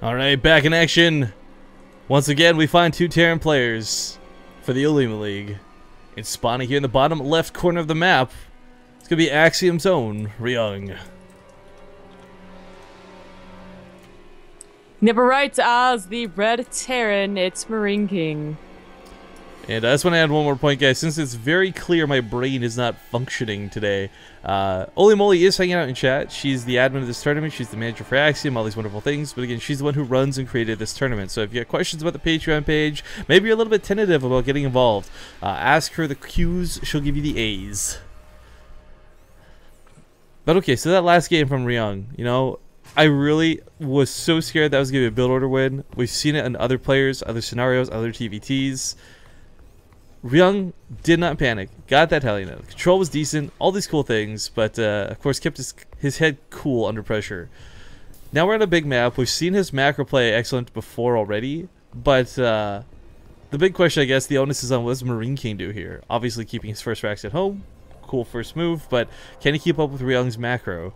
Alright, back in action. Once again, we find two Terran players for the OlimoLeague. It's spawning here in the bottom left corner of the map. It's going to be Axiom's own Ryung. Never writes as the Red Terran, it's MarineKing. And I just want to add one more point, guys. Since it's very clear my brain is not functioning today, OlimoLeague is hanging out in chat. She's the admin of this tournament. She's the manager for Axiom, all these wonderful things. But again, she's the one who runs and created this tournament. So if you have questions about the Patreon page, maybe you're a little bit tentative about getting involved, ask her the Q's. She'll give you the A's. But okay, so that last game from Ryung, you know, I really was so scared that I was going to be a build order win. We've seen it in other players, other scenarios, other TVTs. Ryung did not panic, got that Hellion out. Control was decent, all these cool things, but of course kept his head cool under pressure. Now we're on a big map. We've seen his macro play excellent before already, but the big question, I guess, the onus is on what does MarineKing do here? Obviously keeping his first racks at home, cool first move, but can he keep up with Ryung's macro?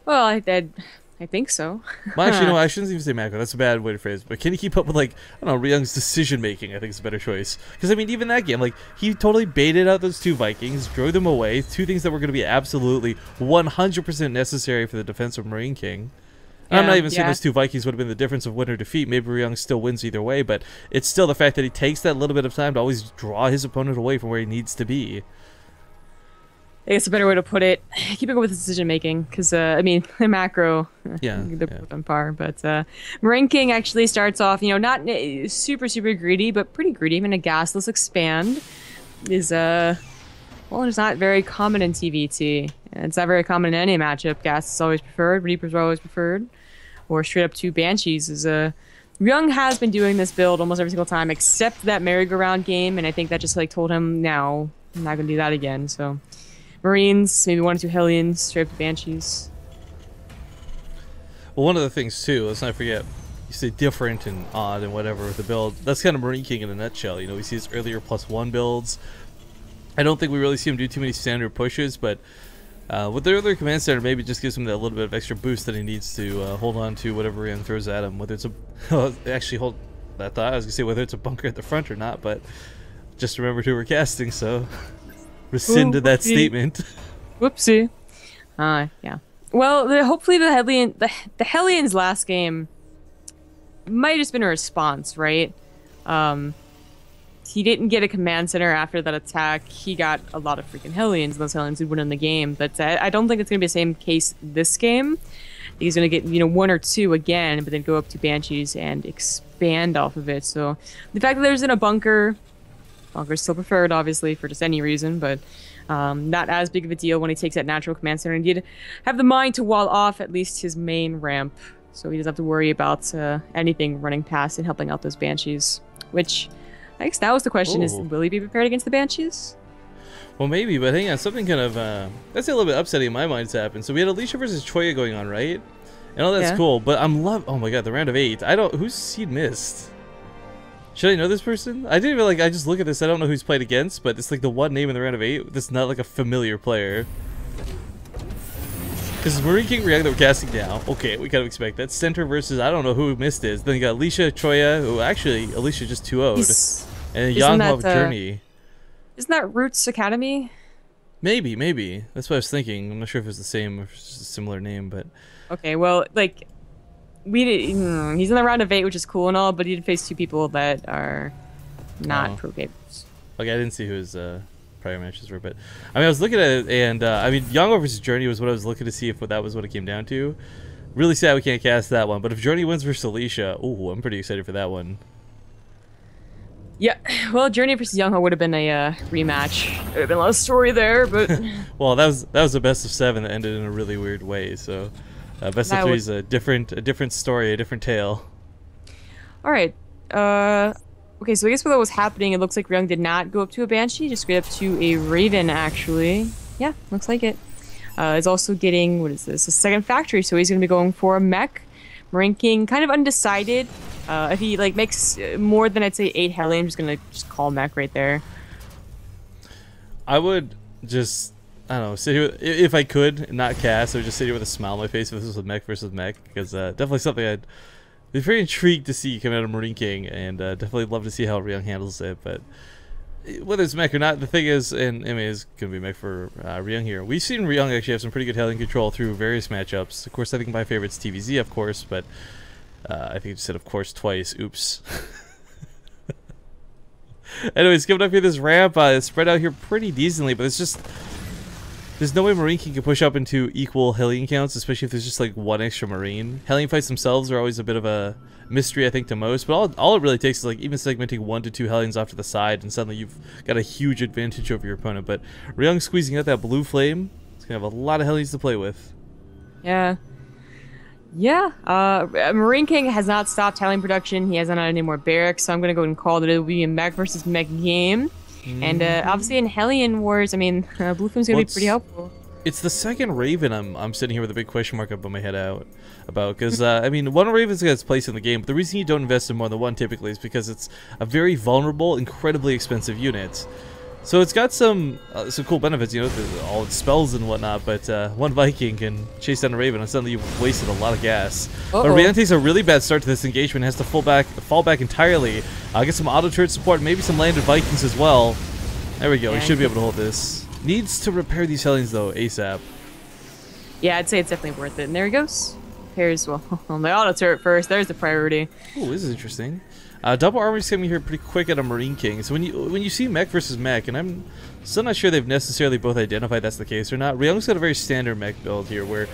Well, I think so. Well, actually, no, I shouldn't even say macro. That's a bad way to phrase it. But can he keep up with, like, I don't know, Ryung's decision-making, I think is a better choice. Because, I mean, even that game, like, he totally baited out those two Vikings, drove them away, two things that were going to be absolutely 100% necessary for the defense of MarineKing. And I'm not even saying those two Vikings would have been the difference of win or defeat. Maybe Ryung still wins either way, but it's still the fact that he takes that little bit of time to always draw his opponent away from where he needs to be. I guess a better way to put it, keeping up with decision making, because I mean, the macro, they're both on par. But MarineKing actually starts off, you know, not super greedy, but pretty greedy. Even a gasless expand is well, it's not very common in TVT. It's not very common in any matchup. Gas is always preferred, Reapers are always preferred, or straight up two Banshees is Ryung has been doing this build almost every single time, except that merry-go-round game, and I think that just like told him, no, I'm not gonna do that again. So. Marines, maybe 1 or 2 Hellions, straight up to Banshees. Well, one of the things, too, let's not forget, you say different and odd and whatever with the build. That's kind of MarineKing in a nutshell. You know, we see his earlier +1 builds. I don't think we really see him do too many standard pushes, but with the earlier command center, maybe it just gives him that little bit of extra boost that he needs to hold on to whatever Ryung throws at him. Whether it's a... actually, hold that thought. I was going to say whether it's a bunker at the front or not, but just remembered who we're casting, so... rescinded that statement. Whoopsie. Yeah. Well, hopefully the Hellion's last game might have just been a response, right? He didn't get a command center after that attack. He got a lot of freaking Hellions, and those Hellions would win the game. But I don't think it's going to be the same case this game. He's going to get, you know, 1 or 2 again, but then go up to Banshees and expand off of it. So the fact that there's in a bunker's still preferred, obviously, for just any reason, but not as big of a deal when he takes that natural command center. And he did have the mind to wall off at least his main ramp, so he doesn't have to worry about anything running past and helping out those Banshees. Which, I guess that was the question, is will he be prepared against the Banshees? Well, maybe, but hang on, something kind of, that's a little bit upsetting in my mind's happened. So we had Alicia versus Choya going on, right? And all that's cool, but oh my god, the round of 8. Who's seed missed? Should I know this person? I didn't even, like, I just look at this, I don't know who's played against, but it's like the one name in the round of 8 that's not like a familiar player. Because MarineKing Ryung that we're casting now. Okay, we kind of expect that. Center versus, I don't know who missed is. Then you got Alicia, Choya, who actually, Alicia just 2-0'd. And Yang of Journey. Isn't that Roots Academy? Maybe. That's what I was thinking. I'm not sure if it's the same or if it's just a similar name, but... Okay, well, like... he's in the round of 8, which is cool and all, but he did face 2 people that are not pro gamers. Okay, I didn't see who his prior matches were, but I mean, I was looking at it, and I mean, Yang versus Journey was what I was looking to see if that was what it came down to. Really sad we can't cast that one, but if Journey wins versus Alicia, ooh, I'm pretty excited for that one. Yeah, well, Journey versus Young would have been a rematch. There would have been a lot of story there, but well, that was the best of 7 that ended in a really weird way, so. Best of 3 is a different story, a different tale. All right. Okay, so I guess while that was happening, it looks like Ryung did not go up to a Banshee, just go up to a Raven, actually. Yeah, looks like it. Is also getting, what is this, a second factory, so he's going to be going for a mech. MarineKing kind of undecided. If he like makes more than, I'd say, 8 Hellion, I'm just going to call mech right there. I would just I don't know, sit here, if I could not cast, I would just sit here with a smile on my face if this was a mech versus mech, because definitely something I'd be very intrigued to see coming out of MarineKing, and definitely love to see how Ryung handles it. But whether it's mech or not, the thing is, and I mean, it's going to be mech for Ryung here. We've seen Ryung actually have some pretty good Hellion control through various matchups. Of course, I think my favorite's TVZ, of course, but I think I just said of course twice. Oops. Anyways, coming up here, this ramp is spread out here pretty decently, but it's just... There's no way MarineKing can push up into equal Hellion counts, especially if there's just like one extra Marine. Hellion fights themselves are always a bit of a mystery, I think, to most, but all it really takes is like even segmenting 1 to 2 Hellions off to the side, and suddenly you've got a huge advantage over your opponent. But Ryung squeezing out that blue flame, it's going to have a lot of Hellions to play with. Yeah. Yeah, MarineKing has not stopped Hellion production. He hasn't had any more barracks, so I'm going to go and call that it will be a mech versus mech game. And obviously in Hellion Wars, I mean, Blue Flame's gonna be pretty helpful. It's the second Raven I'm sitting here with a big question mark up on my head about, because I mean, one Raven's got its place in the game, but the reason you don't invest in more than one typically is because it's a very vulnerable, incredibly expensive unit. So it's got some cool benefits, you know, all its spells and whatnot, but one Viking can chase down a Raven and suddenly you've wasted a lot of gas. But Ryan takes a really bad start to this engagement, has to fall back entirely, get some auto turret support, maybe some landed Vikings as well. There we go, he should be able to hold this. Needs to repair these Hellions though, ASAP. Yeah, I'd say it's definitely worth it. And there he goes. Repairs, well, on the auto turret first, there's the priority. Oh, this is interesting. Double armor is coming here pretty quick at a MarineKing. So when you see mech versus mech, and I'm still not sure they've necessarily both identified that's the case or not. Ryung's got a very standard mech build here where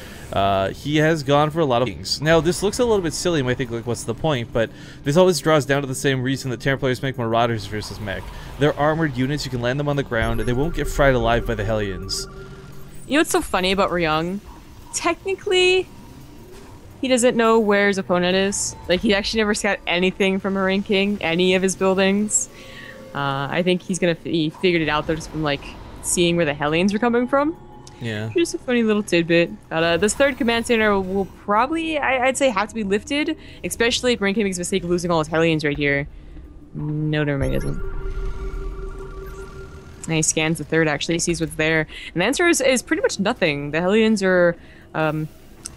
he has gone for a lot of things. Now this looks a little bit silly, you might think like what's the point, but this always draws down to the same reason that Terran players make Marauders versus mech. They're armored units, you can land them on the ground, and they won't get fried alive by the Hellions. You know what's so funny about Ryung? Technically, he doesn't know where his opponent is. Like, he actually never got anything from MarineKing, any of his buildings. I think he figured it out though, just from like seeing where the Hellions were coming from. Yeah. Just a funny little tidbit. This third command center will probably, I'd say, have to be lifted, especially if MarineKing makes a mistake of losing all his Hellions right here. No, never mind, he doesn't. And he scans the third, actually, sees what's there. And the answer is pretty much nothing. The Hellions are,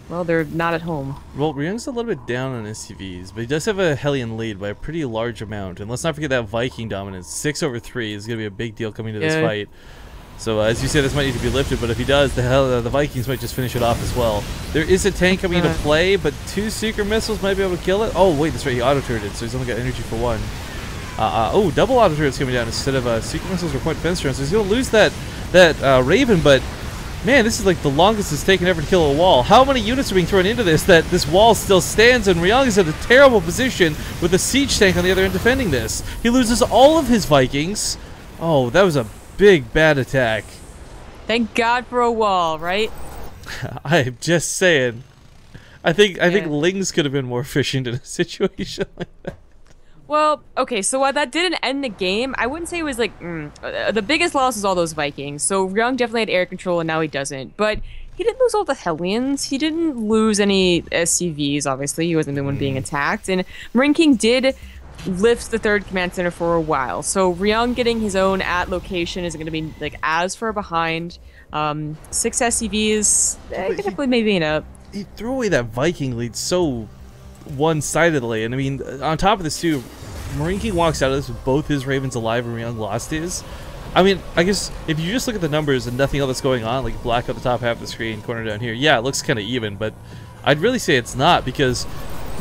well, they're not at home. Well, Ryung's a little bit down on SCVs, but he does have a Hellion lead by a pretty large amount. And let's not forget that Viking dominance. 6/3 is going to be a big deal coming to this fight. So as you say, this might need to be lifted, but if he does, the Vikings might just finish it off as well. There is a tank coming into play, but 2 Seeker missiles might be able to kill it. Oh, wait, that's right, he auto-turreted, so he's only got energy for 1. Oh, double auto-turrets coming down instead of Seeker missiles or point defense turrets. So he's going to lose that Raven, but... Man, this is like the longest it's taken ever to kill a wall. How many units are being thrown into this that this wall still stands, and Ryung is in a terrible position with a siege tank on the other end defending this. He loses all of his Vikings. Oh, that was a big, bad attack. Thank God for a wall, right? I'm just saying. I think Lings could have been more efficient in a situation like that. Well, okay, so while that didn't end the game, I wouldn't say it was like, the biggest loss is all those Vikings. So Ryung definitely had air control and now he doesn't. But he didn't lose all the Hellions. He didn't lose any SCVs, obviously. He wasn't the one being attacked. And MarineKing did lift the third command center for a while. So Ryung getting his own at location isn't going to be like as far behind. 6 SCVs, could definitely maybe end up. He threw away that Viking lead so one-sidedly, and I mean, on top of this too, MarineKing walks out of this with both his Ravens alive and Ryung lost his. I mean, I guess if you just look at the numbers and nothing else that's going on, like black at the top half of the screen, corner down here, yeah, it looks kind of even, but I'd really say it's not, because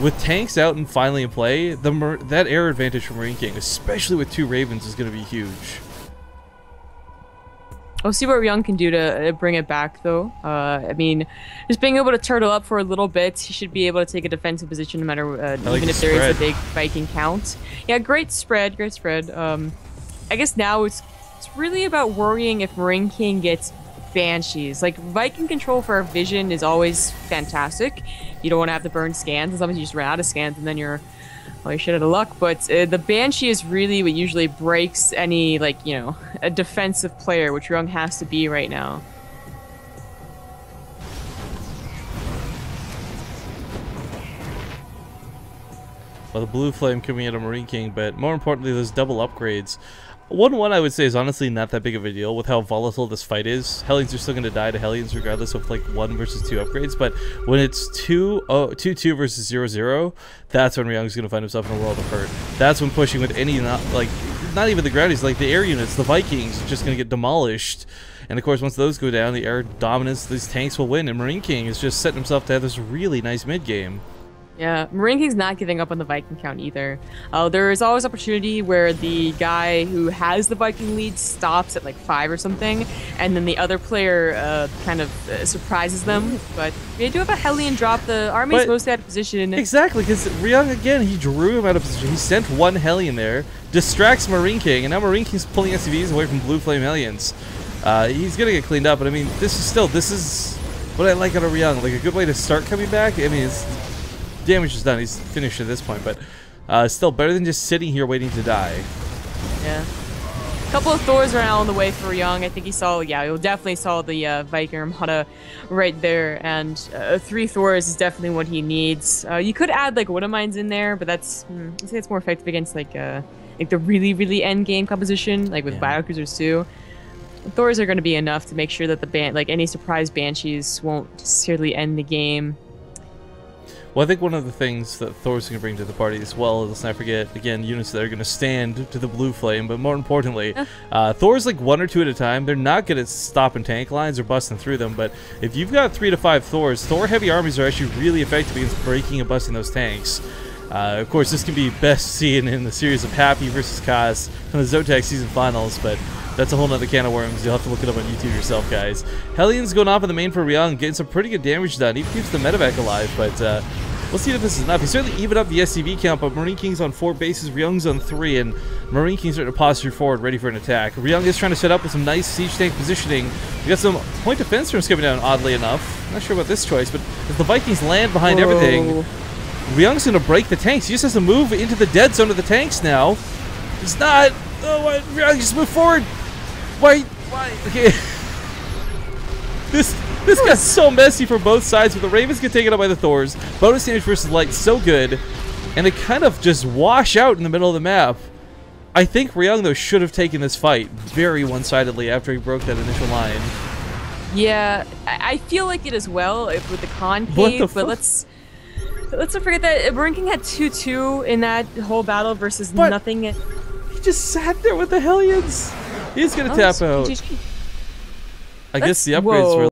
with tanks out and finally in play, that air advantage from MarineKing, especially with 2 Ravens, is going to be huge. We'll see what Ryung can do to bring it back, though. I mean, just being able to turtle up for a little bit, he should be able to take a defensive position no matter, even if there is a big Viking count. Yeah, great spread, great spread. I guess now it's really about worrying if MarineKing gets Banshees. Like, Viking control for our vision is always fantastic. You don't want to have to burn scans, as long as you just run out of scans, and then you're shit out of luck. But the Banshee is really what usually breaks any, like, you know, a defensive player, which Ryung has to be right now. Well, the blue flame coming out of MarineKing, but more importantly, those double upgrades. 1-1 I would say is honestly not that big of a deal with how volatile this fight is. Hellions are still going to die to Hellions regardless of like 1 versus 2 upgrades, but when it's 2-2 versus 0-0, that's when Ryung's going to find himself in a world of hurt. That's when pushing with any, not even the groundies, like the air units, the Vikings, are just going to get demolished. And of course, once those go down, the air dominance, these tanks will win, and MarineKing is just setting himself to have this really nice mid game. Yeah, MarineKing's not giving up on the Viking count either. There is always opportunity where the guy who has the Viking lead stops at like 5 or something, and then the other player kind of surprises them. But they do have a Hellion drop. The army's mostly out of position. Exactly, because Ryung, again, he drew him out of position. He sent 1 Hellion there, distracts MarineKing, and now MarineKing's pulling SCVs away from Blue Flame Hellions. He's going to get cleaned up, but I mean, this is what I like out of Ryung. Like, a good way to start coming back. I mean, it's... damage is done. He's finished at this point, but still better than just sitting here waiting to die. Yeah. A couple of Thors ran out on the way for Ryung. I think he saw, he definitely saw the Viking Armada right there, and 3 Thors is definitely what he needs. You could add like Widow Mines in there, but that's I think it's more effective against like the really end game composition, like with Battlecruisers too. Thors are going to be enough to make sure that any surprise Banshees won't necessarily end the game. Well, I think one of the things that Thor's going to bring to the party as well is, let's not forget, again, units that are going to stand to the blue flame, but more importantly, Thor's like 1 or 2 at a time. They're not good at stopping tank lines or busting through them, but if you've got 3 to 5 Thors, Thor heavy armies are actually really effective against breaking and busting those tanks. Of course, this can be best seen in the series of Happy versus Kaz from the Zotac season finals, but that's a whole nother can of worms. You'll have to look it up on YouTube yourself, guys. Hellions going off in the main for Ryung, getting some pretty good damage done. He keeps the medevac alive, but we'll see if this is enough. He certainly evened up the SCV count, but MarineKing's on 4 bases, Ryung's on 3, and MarineKing's starting to posture forward, ready for an attack. Ryung is trying to set up with some nice siege tank positioning. We got some point defense turns coming down, oddly enough. I'm not sure about this choice, but if the Vikings land behind everything, Ryung's going to break the tanks. He just has to move into the dead zone of the tanks now. He's not. Oh, what? Ryung, just move forward. Why? Okay. This got so messy for both sides, but the Ravens get taken up by the Thors. Bonus damage versus light, so good. And they kind of just wash out in the middle of the map. I think Ryung, though, should have taken this fight very one-sidedly after he broke that initial line. Yeah, I feel like it as well with the concave, but let's not forget that MarineKing had 2-2 in that whole battle versus nothing. He just sat there with the Hellions. He's going to tap out. GG. I guess the upgrades were